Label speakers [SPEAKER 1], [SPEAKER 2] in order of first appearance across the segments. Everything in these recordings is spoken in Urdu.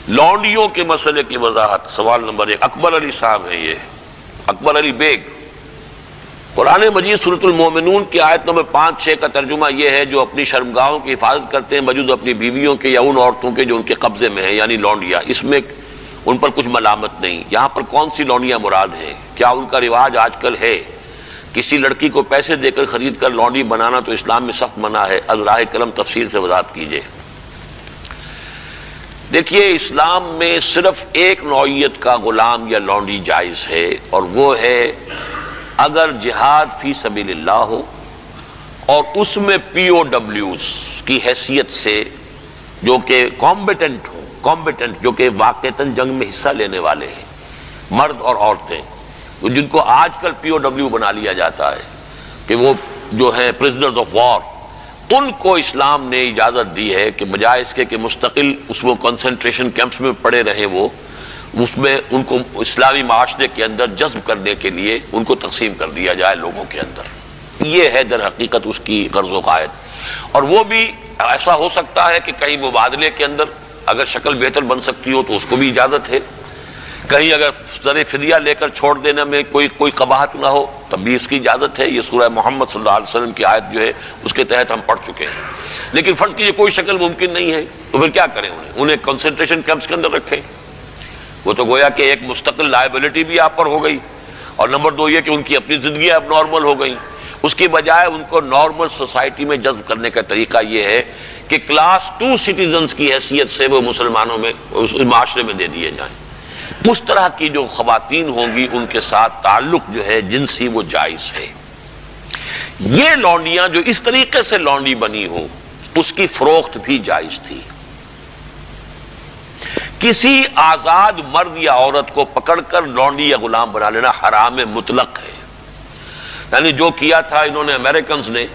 [SPEAKER 1] لونڈیوں کے مسئلے کی وضاحت، سوال نمبر 1، اکبر علی صاحب ہیں، یہ اکبر علی بیگ۔ قرآن مجید سورۃ المومنون کی آیت نمبر 5-6 کا ترجمہ یہ ہے: جو اپنی شرمگاہوں کی حفاظت کرتے ہیں بجز اپنی بیویوں کے یا ان عورتوں کے جو ان کے قبضے میں ہیں، یعنی لونڈیاں، اس میں ان پر کچھ ملامت نہیں۔ یہاں پر کون سی لونڈیاں مراد ہیں؟ کیا ان کا رواج آج کل ہے؟ کسی لڑکی کو پیسے دے کر خرید کر لونڈی بنانا تو اسلام میں سخت منع ہے، از راہ کرم تفصیل سے وضاحت کیجیے۔ دیکھیے، اسلام میں صرف ایک نوعیت کا غلام یا لونڈی جائز ہے، اور وہ ہے اگر جہاد فی سبیل اللہ ہو اور اس میں پی او ڈبلیوز کی حیثیت سے جو کہ کمبیٹنٹ ہوں، جو کہ واقعتاً جنگ میں حصہ لینے والے ہیں، مرد اور عورتیں، جن کو آج کل پی او ڈبلیو بنا لیا جاتا ہے کہ وہ جو ہیں پرزنرز آف وار، ان کو اسلام نے اجازت دی ہے کہ بجائے اس کے کہ مستقل اس میں کنسنٹریشن کیمپس میں پڑے رہیں، وہ اس میں ان کو اسلامی معاشرے کے اندر جذب کرنے کے لیے ان کو تقسیم کر دیا جائے لوگوں کے اندر۔ یہ ہے در حقیقت اس کی غرض و قائد، اور وہ بھی ایسا ہو سکتا ہے کہ کہیں مبادلے کے اندر اگر شکل بہتر بن سکتی ہو تو اس کو بھی اجازت ہے، کہیں اگر زر فدیہ لے کر چھوڑ دینے میں کوئی قباحت نہ ہو تب بھی اس کی اجازت ہے۔ یہ سورہ محمد صلی اللہ علیہ وسلم کی آیت جو ہے اس کے تحت ہم پڑھ چکے ہیں۔ لیکن فرض کیجیے کوئی شکل ممکن نہیں ہے تو پھر کیا کریں؟ انہیں کنسنٹریشن کیمپس کے اندر رکھیں، وہ تو گویا کہ ایک مستقل لائبلٹی بھی آپ پر ہو گئی، اور نمبر 2 یہ کہ ان کی اپنی زندگی اب نارمل ہو گئی۔ اس کی بجائے ان کو نارمل سوسائٹی میں جذب کرنے کا طریقہ یہ ہے کہ کلاس 2 سٹیزنز کی حیثیت سے وہ مسلمانوں میں اس معاشرے میں دے دیے جائیں۔ اس طرح کی جو خواتین ہوں گی ان کے ساتھ تعلق جو ہے جنسی وہ جائز ہے۔ یہ لونڈیاں جو اس طریقے سے لونڈی بنی ہو اس کی فروخت بھی جائز تھی۔ کسی آزاد مرد یا عورت کو پکڑ کر لونڈی یا غلام بنا لینا حرام مطلق ہے۔ یعنی جو کیا تھا انہوں نے امریکنز نے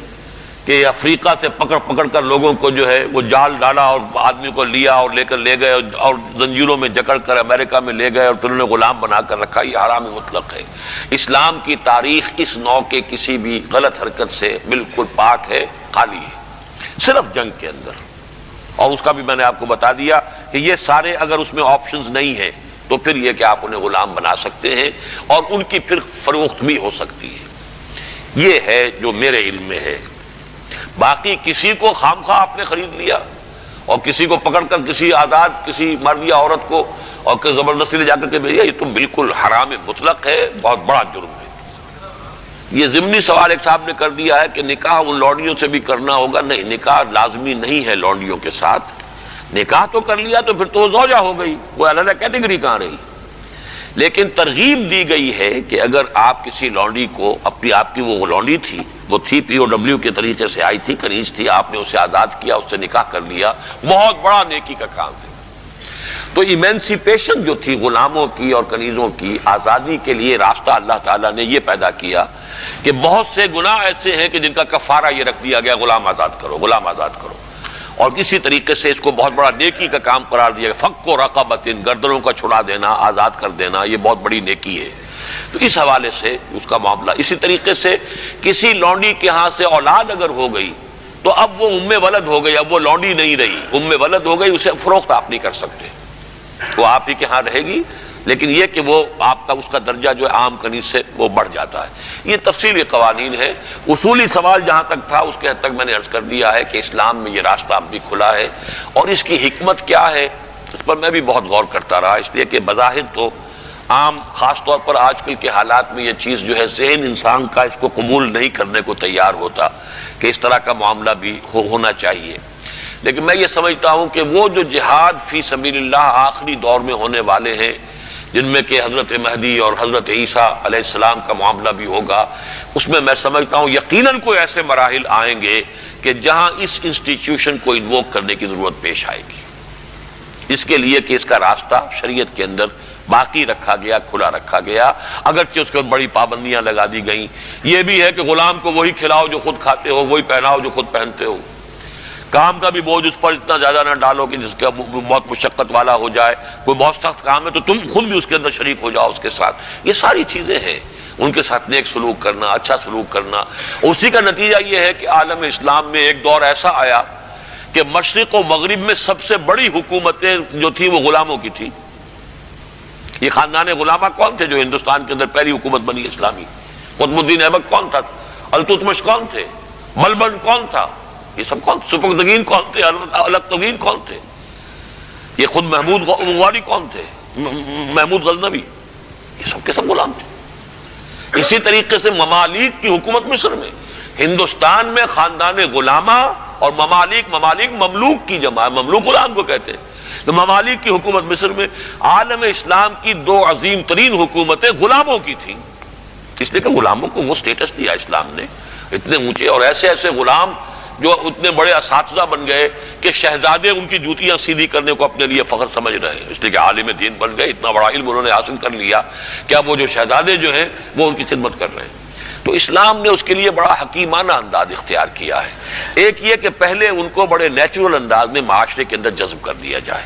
[SPEAKER 1] کہ افریقہ سے پکڑ کر لوگوں کو جو ہے وہ جال ڈالا اور آدمی کو لیا اور لے کر لے گئے اور زنجیروں میں جکڑ کر امریکہ میں لے گئے اور پھر انہیں غلام بنا کر رکھا، یہ حرام مطلق ہے۔ اسلام کی تاریخ اس نوع کے کسی بھی غلط حرکت سے بالکل پاک ہے، خالی ہے، صرف جنگ کے اندر۔ اور اس کا بھی میں نے آپ کو بتا دیا کہ یہ سارے اگر اس میں آپشنز نہیں ہیں تو پھر یہ کہ آپ انہیں غلام بنا سکتے ہیں اور ان کی پھر فروخت بھی ہو سکتی ہے۔ یہ ہے جو میرے علم میں ہے۔ باقی کسی کو خام خواہ آپ نے خرید لیا اور کسی کو پکڑ کر کسی آزاد کسی مرد یا عورت کو اور زبردستی لے جا کر کے بھیجا، یہ تو بالکل حرام مطلق ہے، بہت بڑا جرم ہے۔ یہ ضمنی سوال ایک صاحب نے کر دیا ہے کہ نکاح ان لونڈیوں سے بھی کرنا ہوگا۔ نہیں، نکاح لازمی نہیں ہے لونڈیوں کے ساتھ۔ نکاح تو کر لیا تو پھر تو زوجہ ہو گئی، وہ علیحدہ کیٹیگری کہاں رہی۔ لیکن ترغیب دی گئی ہے کہ اگر آپ کسی لونڈی کو آپ کی وہ لونڈی تھی، وہ تھی پی او ڈبلیو کے طریقے سے آئی تھی، کنیز تھی، آپ نے اسے آزاد کیا، اس سے نکاح کر لیا، بہت بڑا نیکی کا کام ہے۔ تو ایمینسیپیشن جو تھی غلاموں کی اور کنیزوں کی آزادی کے لیے راستہ اللہ تعالیٰ نے یہ پیدا کیا کہ بہت سے گناہ ایسے ہیں کہ جن کا کفارہ یہ رکھ دیا گیا، غلام آزاد کرو، غلام آزاد کرو، اور کسی طریقے سے اس کو بہت بڑا نیکی کا کام قرار دیا گیا۔ فک و رقبۃ، گردنوں کا چھڑا دینا، آزاد کر دینا، یہ بہت بڑی نیکی ہے۔ تو اس حوالے سے اس کا معاملہ اسی طریقے سے کسی لونڈی کے ہاں سے اولاد اگر ہو گئی تو اب وہ ام ولد ہو گئی، اب وہ لونڈی نہیں رہی، ام ولد ہو گئی، اسے فروخت آپ نہیں کر سکتے، وہ آپ ہی کے ہاں رہے گی، لیکن یہ کہ وہ آپ کا اس کا درجہ جو ہے عام کنیز سے وہ بڑھ جاتا ہے۔ یہ تفصیلی قوانین ہے۔ اصولی سوال جہاں تک تھا اس کے حد تک میں نے عرض کر دیا ہے کہ اسلام میں یہ راستہ اب بھی کھلا ہے، اور اس کی حکمت کیا ہے اس پر میں بھی بہت غور کرتا رہا، اس لیے کہ بظاہر تو عام خاص طور پر آج کل کے حالات میں یہ چیز جو ہے ذہن انسان کا اس کو قبول نہیں کرنے کو تیار ہوتا کہ اس طرح کا معاملہ بھی ہونا چاہیے۔ لیکن میں یہ سمجھتا ہوں کہ وہ جو جہاد فی سبیل اللہ آخری دور میں ہونے والے ہیں، جن میں کہ حضرت مہدی اور حضرت عیسیٰ علیہ السلام کا معاملہ بھی ہوگا، اس میں میں سمجھتا ہوں یقیناً کوئی ایسے مراحل آئیں گے کہ جہاں اس انسٹیٹیوشن کو انووک کرنے کی ضرورت پیش آئے گی، اس کے لیے کہ اس کا راستہ شریعت کے اندر باقی رکھا گیا، کھلا رکھا گیا، اگرچہ اس کے بڑی پابندیاں لگا دی گئیں۔ یہ بھی ہے کہ غلام کو وہی کھلاؤ جو خود کھاتے ہو، وہی پہناؤ جو خود پہنتے ہو، کام کا بھی بوجھ اس پر اتنا زیادہ نہ ڈالو کہ جس کا بہت مشقت والا ہو جائے، کوئی بہت سخت کام ہے تو تم خود بھی اس کے اندر شریک ہو جاؤ اس کے ساتھ۔ یہ ساری چیزیں ہیں، ان کے ساتھ نیک سلوک کرنا، اچھا سلوک کرنا۔ اسی کا نتیجہ یہ ہے کہ عالم اسلام میں ایک دور ایسا آیا کہ مشرق و مغرب میں سب سے بڑی حکومتیں جو تھی وہ غلاموں کی تھی. یہ خاندان غلامہ کون تھے جو ہندوستان کے اندر پہلی حکومت بنی اسلامی؟ قطب الدین ایبک کون تھا؟ التتمش کون تھے؟ ملبن کون تھا؟ یہ سب کون؟ سپکدگین کون تھے؟ الکتگین کون تھے؟ یہ خود محمود غواری کون تھے؟ محمود غزنوی. یہ سب کے سب غلام تھے. اسی طریقے سے ممالک کی حکومت مصر میں، ہندوستان میں خاندان غلامہ اور ممالک مملوک کی جمع ہے، مملوک غلام کو کہتے ہیں. تو ممالک کی حکومت مصر میں عالم اسلام کی دو عظیم ترین حکومتیں غلاموں کی تھیں، اس لیے کہ غلاموں کو وہ سٹیٹس دیا اسلام نے، اتنے اونچے اور ایسے ایسے غلام جو اتنے بڑے اساتذہ بن گئے کہ شہزادے ان کی جوتیاں سیدھی کرنے کو اپنے لیے فخر سمجھ رہے ہیں، اس لیے کہ عالم دین بن گئے، اتنا بڑا علم انہوں نے حاصل کر لیا کہ اب وہ جو شہزادے جو ہیں وہ ان کی خدمت کر رہے ہیں. تو اسلام نے اس کے لیے بڑا حکیمانہ انداز اختیار کیا ہے. ایک یہ کہ پہلے ان کو بڑے نیچرل انداز میں معاشرے کے اندر جذب کر دیا جائے،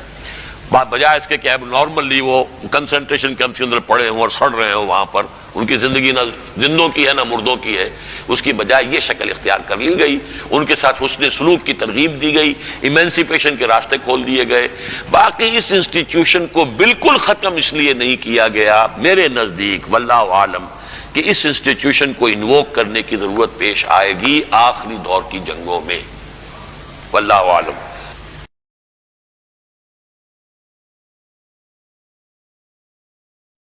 [SPEAKER 1] بجائے اس کے کہ اب نارملی وہ کنسنٹریشن کیمپ کے اندر پڑے ہوں اور سڑ رہے ہوں، وہاں پر ان کی زندگی نہ زندوں کی ہے نہ مردوں کی ہے. اس کی بجائے یہ شکل اختیار کر لی گئی، ان کے ساتھ حسن سلوک کی ترغیب دی گئی، ایمنسیپیشن کے راستے کھول دیے گئے. باقی اس انسٹیٹیوشن کو بالکل ختم اس لیے نہیں کیا گیا میرے نزدیک واللہ عالم کہ اس انسٹیٹیوشن کو انووک کرنے کی ضرورت پیش آئے گی آخری دور کی جنگوں میں، واللہ عالم.